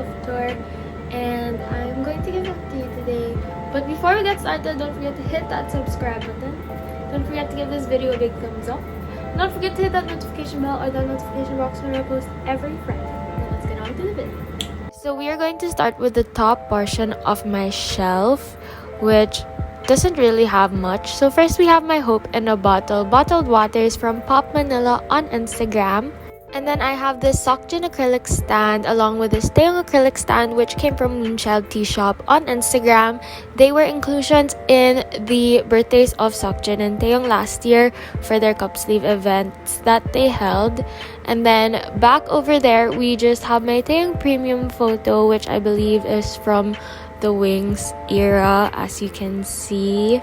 Shelf tour, and I'm going to give it to you today. But before we get started, don't forget to hit that subscribe button. Don't forget to give this video a big thumbs up. Don't forget to hit that notification bell or that notification box when I post every Friday. Now let's get on to the video. So we are going to start with the top portion of my shelf, which doesn't really have much. So first we have my Hope in a Bottle bottled waters from Pop Manila on Instagram. And then I have this Seokjin acrylic stand along with this Taeyong acrylic stand, which came from Moonchild Tea Shop on Instagram. They were inclusions in the birthdays of Seokjin and Taeyong last year for their cup sleeve events that they held. And then back over there, we just have my Taeyong premium photo, which I believe is from the Wings era, as you can see.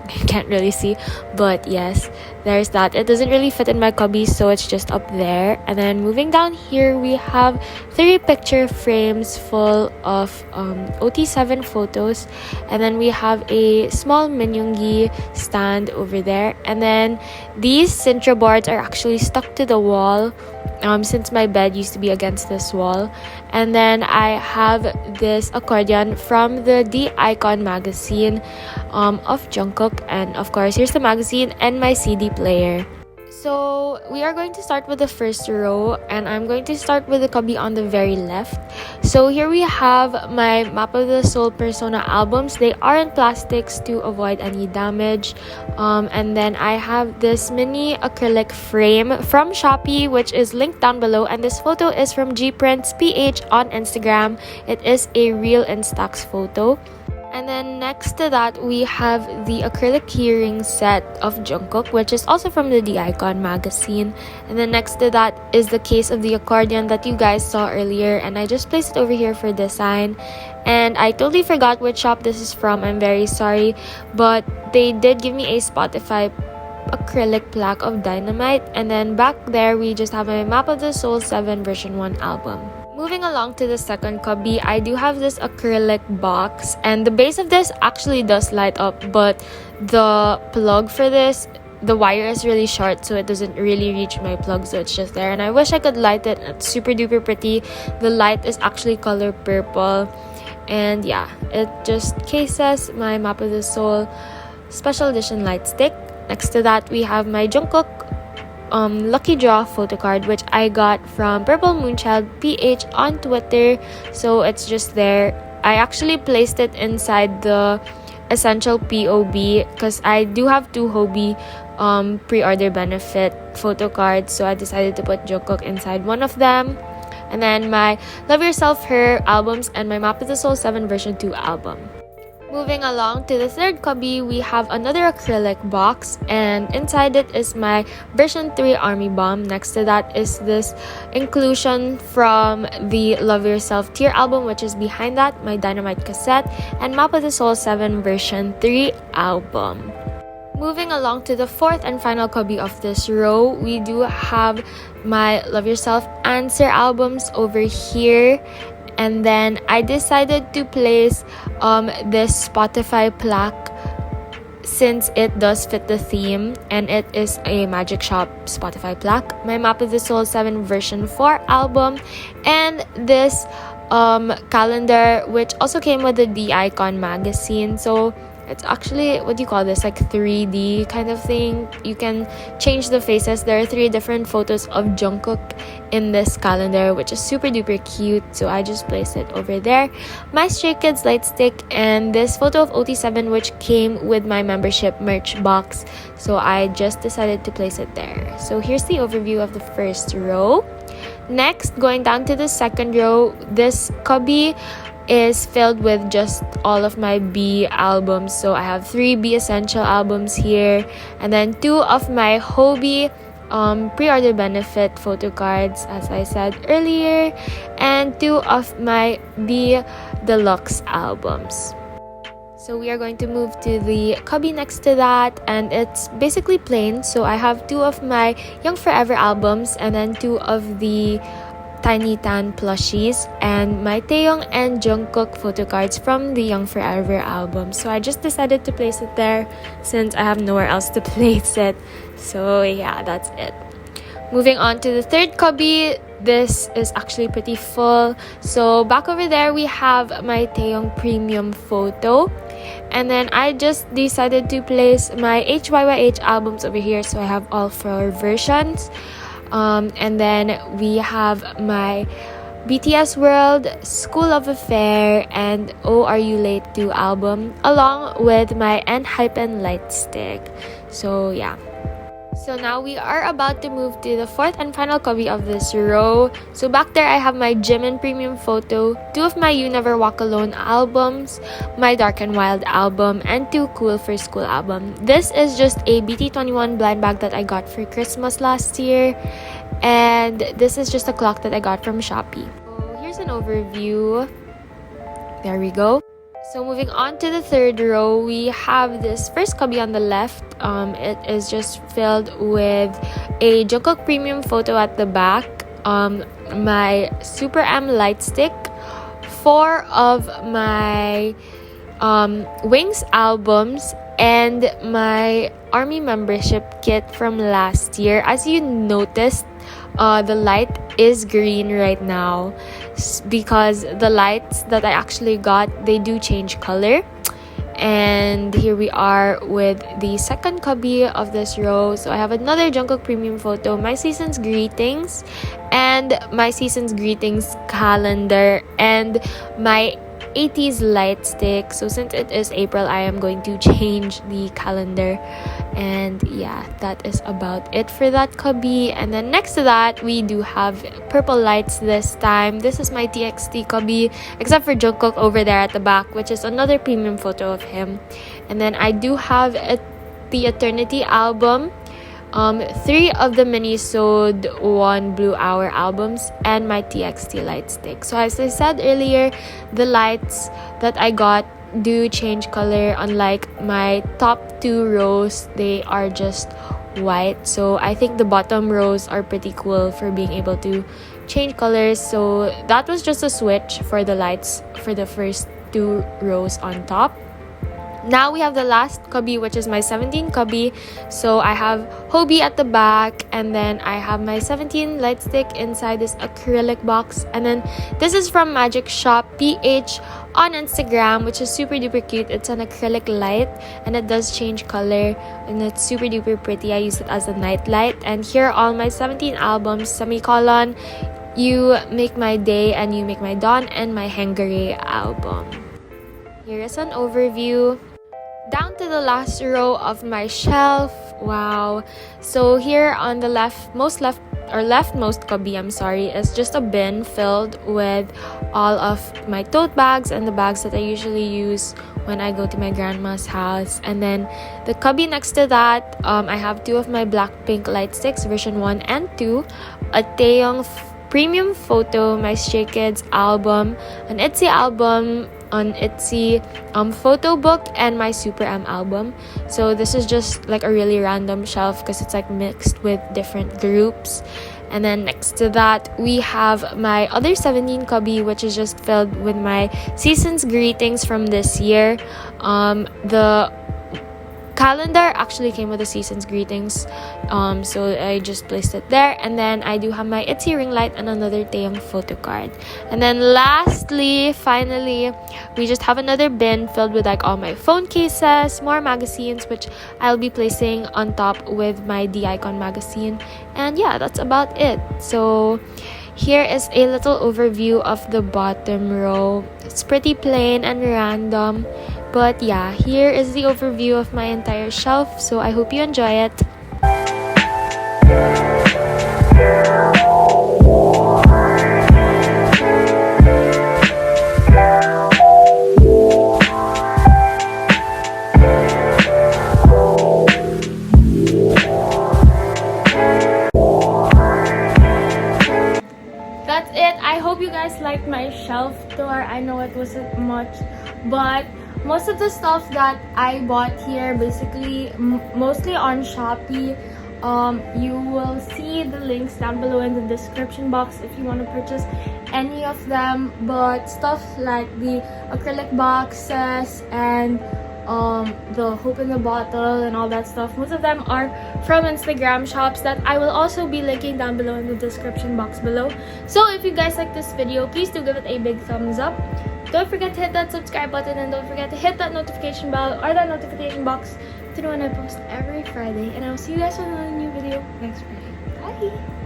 You can't really see, but yes, there's that. It doesn't really fit in my cubby, so it's just up there. And then moving down here, we have 3 picture frames full of OT7 photos, and then we have a small Minyungi stand over there. And then these Sintra boards are actually stuck to the wall, since my bed used to be against this wall. And then I have this accordion from the The Icon magazine of Jungkook, and of course here's the magazine and my CD player. So we are going to start with the first row, and I'm going to start with the cubby on the very left. So here we have my Map of the Soul Persona albums. They are in plastics to avoid any damage. And then I have this mini acrylic frame from SHOPEE, which is linked down below, and this photo is from GPrintsPH on Instagram. It is a real Instax photo. And then next to that, we have the acrylic keyring set of Jungkook, which is also from the The Icon magazine. And then next to that is the case of the accordion that you guys saw earlier, and I just placed it over here for design. And I totally forgot which shop this is from. I'm very sorry, but they did give me a Spotify acrylic plaque of Dynamite. And then back there, we just have my Map of the Soul 7 version 1 album. Moving along to the second cubby, I do have this acrylic box, and the base of this actually does light up, but the plug for this, the wire is really short, so it doesn't really reach my plug, so it's just there. And I wish I could light it. It's super duper pretty. The light is actually color purple, and yeah, it just cases my Map of the Soul special edition light stick. Next to that, we have my Jungkook lucky draw photo card, which I got from Purple Moonchild PH on Twitter, so it's just there. I actually placed it inside the essential POB because I do have 2 Hobie pre-order benefit photo cards, so I decided to put Jungkook inside one of them. And then my Love Yourself Her albums and my Map of the Soul 7 version 2 album. Moving along to the third cubby, we have another acrylic box, and inside it is my version 3 Army Bomb. Next to that is this inclusion from the Love Yourself Tear album, which is behind that, my Dynamite cassette, and Map of the Soul 7 version 3 album. Moving along to the fourth and final cubby of this row, we do have my Love Yourself Answer albums over here. And then I decided to place this Spotify plaque since it does fit the theme, and it is a Magic Shop Spotify plaque, my Map of the Soul 7 version 4 album, and this calendar, which also came with the The Icon magazine. So it's actually, what do you call this, like 3D kind of thing. You can change the faces. There are 3 different photos of Jungkook in this calendar, which is super duper cute, so I just placed it over there. My Stray Kids light stick, and this photo of OT7, which came with my membership merch box, so I just decided to place it there. So here's the overview of the first row. Next, going down to the second row, this cubby is filled with just all of my B albums. So I have 3 B Essential albums here, and then 2 of my Hobie pre-order benefit photo cards, as I said earlier, and 2 of my B Deluxe albums. So we are going to move to the cubby next to that, and it's basically plain. So I have 2 of my Young Forever albums, and then 2 of the Tiny Tan plushies, and my Taeyong and Jungkook photo cards from the Young Forever album. So I just decided to place it there since I have nowhere else to place it. So yeah, that's it. Moving on to the third cubby, this is actually pretty full. So back over there we have my Taeyong premium photo, and then I just decided to place my HYYH albums over here, so I have all 4 versions. And then we have my BTS World, School of Affair, and Oh Are You Late 2 album, along with my Enhypen light stick. So yeah. So now we are about to move to the 4th and final cubby of this row. So back there I have my Jimin premium photo, 2 of my You Never Walk Alone albums, my Dark and Wild album, and 2 Cool for School album. This is just a BT21 blind bag that I got for Christmas last year, and this is just a clock that I got from SHOPEE. So here's an overview. There we go. So moving on to the 3rd row, we have this first cubby on the left. It is just filled with a Jungkook premium photo at the back, my Super M light stick, 4 of my Wings albums, and my ARMY membership kit from last year. As you noticed, the light is green right now because the lights that I actually got, they do change color. And here we are with the 2nd cubby of this row. So I have another Jungkook premium photo, my Season's Greetings, and my Season's Greetings calendar, and my 80s light stick. So since it is April, I am going to change the calendar. And yeah, that is about it for that cubby. And then next to that, we do have purple lights this time. This is my TXT cubby, except for Jungkook over there at the back, which is another premium photo of him. And then I do have the Eternity album, 3 of the Minisode 1 Blue Hour albums, and my TXT light stick. So as I said earlier, the lights that I got do change color. Unlike my top 2 rows, they are just white. So I think the bottom rows are pretty cool for being able to change colors. So that was just a switch for the lights for the first 2 rows on top. Now we have the last cubby, which is my 17 cubby. So I have Hobie at the back, and then I have my 17 light stick inside this acrylic box. And then this is from Magic Shop PH on Instagram, which is super duper cute. It's an acrylic light and it does change color, and it's super duper pretty. I use it as a night light. And here are all my 17 albums, semicolon, You Make My Day and You Make My Dawn, and my Hangare album. Here is an overview. Down to the last row of my shelf. Wow. So here on the leftmost cubby, is just a bin filled with all of my tote bags and the bags that I usually use when I go to my grandma's house. And then the cubby next to that, I have 2 of my Blackpink light sticks, version 1 and 2, a Taeyong premium photo, my Stray Kids album, an ITZY album, on ITZY photo book, and my Super M album. So this is just like a really random shelf because it's like mixed with different groups. And then next to that, we have my other 17 cubby, which is just filled with my Season's Greetings from this year. The calendar actually came with the Season's Greetings, so I just placed it there. And then I do have my ITZY ring light and another Taeyong photo card. And then lastly, finally, we just have another bin filled with like all my phone cases, more magazines, which I'll be placing on top with my D-Icon magazine. And yeah, that's about it. So here is a little overview of the bottom row. It's pretty plain and random, but yeah, here is the overview of my entire shelf. So I hope you enjoy it. That's it. I hope you guys liked my shelf tour. I know it wasn't much, but most of the stuff that I bought here, basically mostly on SHOPEE. You will see the links down below in the description box if you want to purchase any of them. But stuff like the acrylic boxes and the Hope in the Bottle and all that stuff. Most of them are from Instagram shops that I will also be linking down below in the description box below. So if you guys like this video, please do give it a big thumbs up. Don't forget to hit that subscribe button, and don't forget to hit that notification bell or that notification box to know when I post every Friday. And I will see you guys on another new video next Friday. Bye!